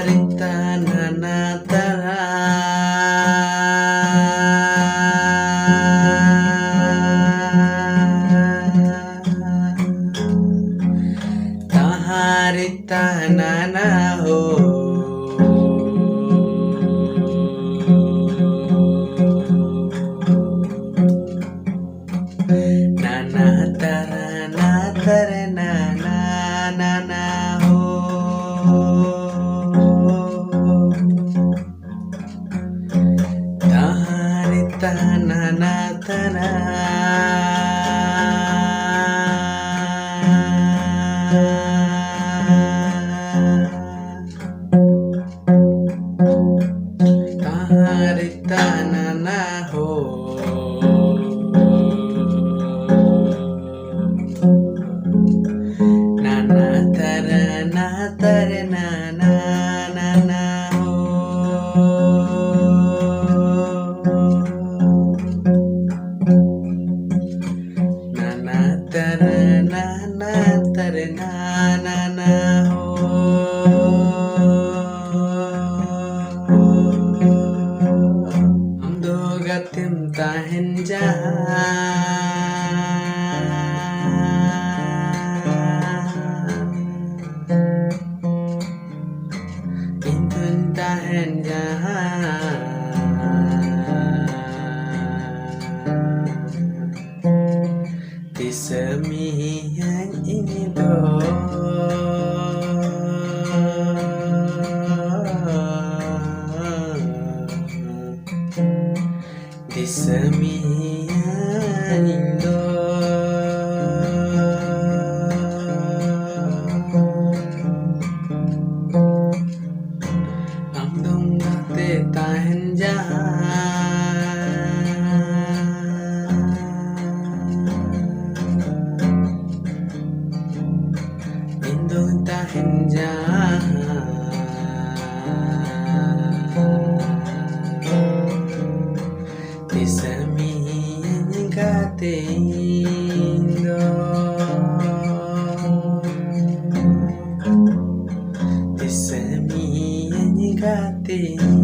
harita nanatara taharita nana ho nanatara natara nana nana ho taharita nanatara taharita nana ho nanatara natara nana nana ho nanatara nanatara nana ho Amdogatim tahen Intun tahen Tisemi yang ini Tisemi yang indo Amdong gate tahen Indong tahen Tisemi yang gate indo Tisemi yang gate